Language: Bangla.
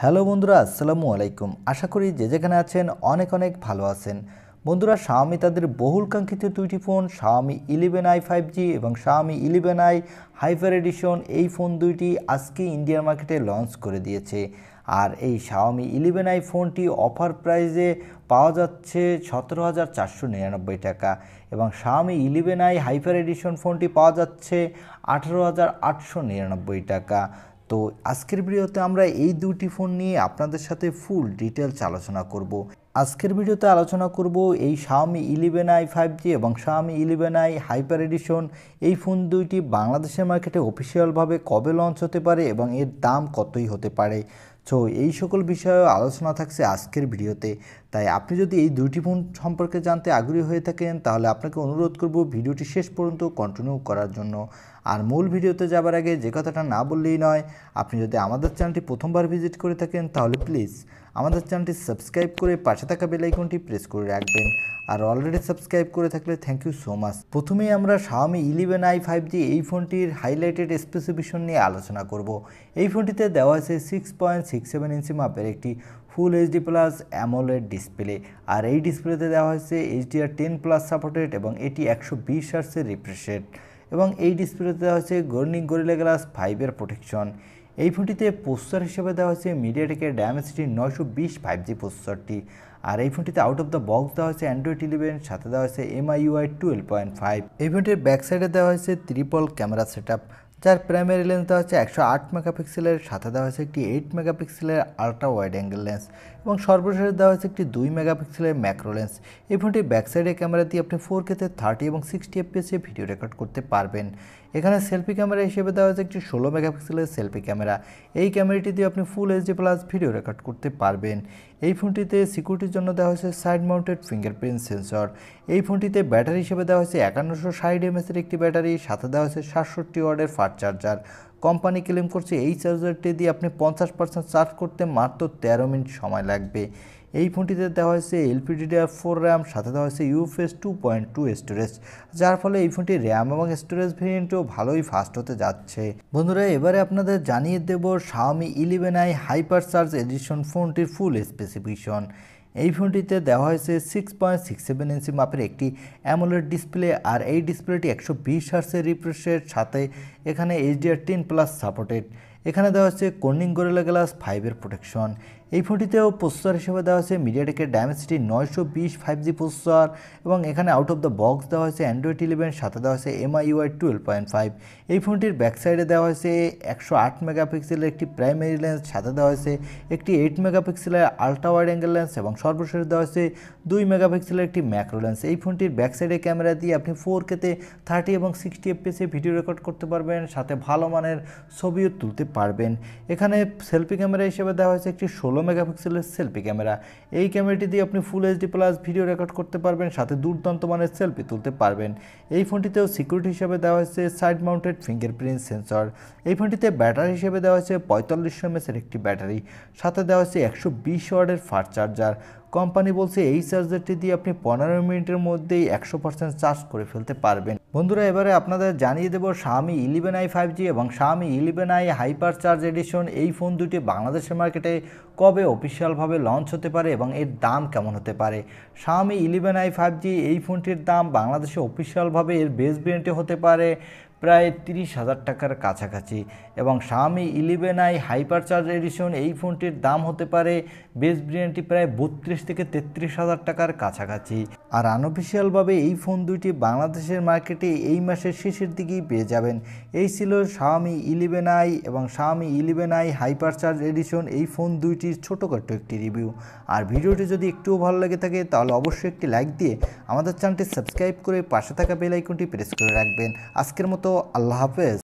হ্যালো বন্ধুরা, আসসালামু আলাইকুম। আশা করি যে যেখানে আছেন অনেক অনেক ভালো আছেন। বন্ধুরা, Xiaomi তাদের বহুল কাঙ্ক্ষিত দুইটি ফোন Xiaomi 11i 5G এবং Xiaomi 11i হাইপার এডিশন, এই ফোন দুইটি আজকে ইন্ডিয়ান মার্কেটে লঞ্চ করে দিয়েছে। আর এই Xiaomi 11i ফোনটি অফার প্রাইসে পাওয়া যাচ্ছে 17,499 টাকা এবং Xiaomi 11i হাইপার এডিশন ফোনটি পাওয়া যাচ্ছে 18,899 টাকা। তো আজকের ভিডিওতে আমরা এই দুটি ফোন নিয়ে আপনাদের সাথে ফুল ডিটেলস আলোচনা করব। আজকের ভিডিওতে আলোচনা করব এই Xiaomi 11i 5G এবং Xiaomi 11i হাইপার এডিশন, এই ফোন দুইটি বাংলাদেশের মার্কেটে অফিসিয়ালভাবে কবে লঞ্চ হতে পারে এবং এর দাম কতই হতে পারে। সো এই সকল বিষয়ে আলোচনা থাকছে আজকের ভিডিওতে। তাই আপনি যদি এই দুইটি ফোন সম্পর্কে জানতে আগ্রহী হয়ে থাকেন তাহলে আপনাকে অনুরোধ করব ভিডিওটি শেষ পর্যন্ত কন্টিনিউ করার জন্য। আর মূল ভিডিওতে যাবার আগে যে কথাটা না বললেই নয়, আপনি যদি আমাদের চ্যানেলটি প্রথমবার ভিজিট করে থাকেন তাহলে প্লিজ আমাদের চ্যানেলটি সাবস্ক্রাইব করে পাশে থাকা বেল আইকনটি প্রেস করে রাখবেন। আর অলরেডি সাবস্ক্রাইব করে থাকলে থ্যাংক ইউ সো মাচ। প্রথমেই আমরা Xiaomi 11i 5G এই ফোনটির হাইলাইটেড স্পেসিফিকেশন নিয়ে আলোচনা করব। এই ফোনটিতে দেওয়া হয়েছে 6.67 ইঞ্চি মাপের একটি full HD plus AMOLED display. আর এই ডিসপ্লেতে দেওয়া হয়েছে HDR10+ সাপোর্টেড এবং এটি 120 হার্টজের রিফ্রেশ রেট এবং এই ডিসপ্লেতে দেওয়া হয়েছে গরিলা গ্লাস 5 এর প্রোটেকশন। এই ফোনটিতে প্রসেসর হিসেবে দেওয়া হয়েছে MediaTek Dimensity 920 5G প্রসেসরটি। আর এই ফোনটিতে আউট অফ দ্য বক্স দেওয়া হয়েছে Android 11, সাথে দেওয়া হয়েছে MIUI 12.5। এই ফোনটির ব্যাক সাইডে দেওয়া হয়েছে ট্রিপল ক্যামেরা সেটআপ, যার প্রাইমারি লেন্স দেওয়া হচ্ছে 108 মেগাপিক্সেলের, সাথে দেওয়া হয়েছে একটি 8 মেগাপিক্সেলের আলট্রা ওয়াইড অ্যাঙ্গেল লেন্স এবং সর্বশেষ দেওয়া হয়েছে একটি 2 মেগাপিক্সেলের ম্যাক্রো লেন্স। এই ফোনটির ব্যাক সাইডের ক্যামেরা দিয়ে আপনি 4K-তে 30 এবং 60 FPS ভিডিও রেকর্ড করতে পারবেন। এখানে সেলফি ক্যামেরা হিসেবে দেওয়া হয়েছে একটি 16 মেগাপিক্সেলের সেলফি ক্যামেরা। এই ক্যামেরাটি দিয়ে আপনি ফুল এইচডি প্লাস ভিডিও রেকর্ড করতে পারবেন। এই ফোনটিতে সিকিউরিটির জন্য দেওয়া হয়েছে সাইড মাউন্টেড ফিঙ্গারপ্রিন্ট সেন্সর। এই ফোনটিতে ব্যাটারি হিসেবে দেওয়া হয়েছে 5160 mAh এর একটি ব্যাটারি, সাথে দেওয়া হয়েছে 67 ওয়াটের ফাস্ট চার্জার। কোম্পানি ক্লেম করছে এই চার্জারটি দিয়ে আপনি 50% চার্জ করতে মাত্র 13 মিনিট সময় লাগবে। এই ফোনটিতে দেওয়া হয়েছে LPDDR4 র্যাম, সাথে দেওয়া হয়েছে UFS 2.2 স্টোরেজ, যার ফলে এই ফোনটি র্যাম এবং স্টোরেজ ভেরিয়েন্টও ভালোই ফাস্ট হতে যাচ্ছে। বন্ধুরা, এবারে আপনাদের জানিয়ে দেব Xiaomi 11i হাইপারচার্জ এডিশন ফোনটির ফুল স্পেসিফিকেশন। এই ফোনটিতে দেওয়া হয়েছে 6.67 ইঞ্চি মাপের একটি AMOLED ডিসপ্লে। আর এই ডিসপ্লেটি 120 হার্টজের রিফ্রেশ রেট, সাথে এখানে HDR10+ সাপোর্টেড। এখানে দেওয়া হচ্ছে গরিলা গ্লাস 5 এর প্রোটেকশন। এই ফোনটিতেও প্রসেসর হিসেবে দেওয়া হয়েছে MediaTek Dimensity 920 5G প্রসেসর এবং এখানে আউট অফ দ্য বক্স দেওয়া হয়েছে Android 11, সাথে দেওয়া হয়েছে MIUI 12.5। এই ফোনটির ব্যাক সাইডে দেওয়া হয়েছে 108 মেগাপিক্সেলের একটি প্রাইমারি লেন্স, সাথে দেওয়া হয়েছে একটি 8 মেগাপিক্সেলের আলট্রা ওয়াইড অ্যাঙ্গেল লেন্স এবং সর্বশেষ দেওয়া হয়েছে 2 মেগাপিক্সেলের একটি ম্যাক্রো লেন্স। এই ফোনটির ব্যাক সাইডে ক্যামেরা দিয়ে আপনি 4K-তে 30 এবং 60 FPS ভিডিও রেকর্ড করতে পারবেন, সাথে ভালো মানের ছবিও তুলতে পারবেন। এখানে সেলফি ক্যামেরা হিসেবে দেওয়া হয়েছে একটি 16 মেগাপিক্সেলের সেলফি ক্যামেরা। এই ক্যামেরাটি দিয়ে আপনি ফুল এইচডি প্লাস ভিডিও রেকর্ড করতে পারবেন, সাথে দুর্দান্ত মানের সেলফি তুলতে পারবেন। এই ফোনটিতেও সিকিউরিটি হিসেবে দেওয়া হয়েছে সাইড মাউন্টেড ফিঙ্গারপ্রিন্ট সেন্সর। এই ফোনটিতে ব্যাটারি হিসেবে দেওয়া হয়েছে 4500 mAh এর একটি ব্যাটারি, সাথে দেওয়া হয়েছে 120 ওয়াটের ফাস্ট চার্জার। কোম্পানি বলছে এই চার্জারটি দিয়ে আপনি 15 মিনিটের মধ্যেই 100% চার্জ করে ফেলতে পারবেন। বন্ধুরা, এবারে আপনাদের জানিয়ে দেব Xiaomi 11i 5G এবং Xiaomi 11i হাইপারচার্জ এডিশন, এই ফোন দুটি বাংলাদেশের মার্কেটে কবে অফিসিয়ালভাবে লঞ্চ হতে পারে এবং এর দাম কেমন হতে পারে। Xiaomi 11i 5G এই ফোনটির দাম বাংলাদেশে অফিসিয়ালভাবে এর বেস ভেরিয়েন্টে হতে পারে প্রায় 30,000 টাকার কাছাকাছি এবং Xiaomi 11i হাইপারচার্জ এডিশন এই ফোনটির দাম হতে পারে বেস ভেরিয়েন্টটি প্রায় 32 থেকে 33,000 টাকার কাছাকাছি। আর আনঅফিসিয়ালভাবে এই ফোন দুইটি বাংলাদেশের মার্কেটে এই মাসের শেষের দিকেই পেয়ে যাবেন। এই ছিল Xiaomi 11i এবং Xiaomi 11i হাইপারচার্জ এডিশন, এই ফোন দুইটির ছোটোখাটো একটি রিভিউ। আর ভিডিওটি যদি একটুও ভালো লাগে থাকে তাহলে অবশ্যই একটি লাইক দিয়ে আমাদের চ্যানেলটি সাবস্ক্রাইব করে পাশে থাকা বেল আইকনটি প্রেস করে রাখবেন। আজকের মতো আল্লাহ হাফেজ।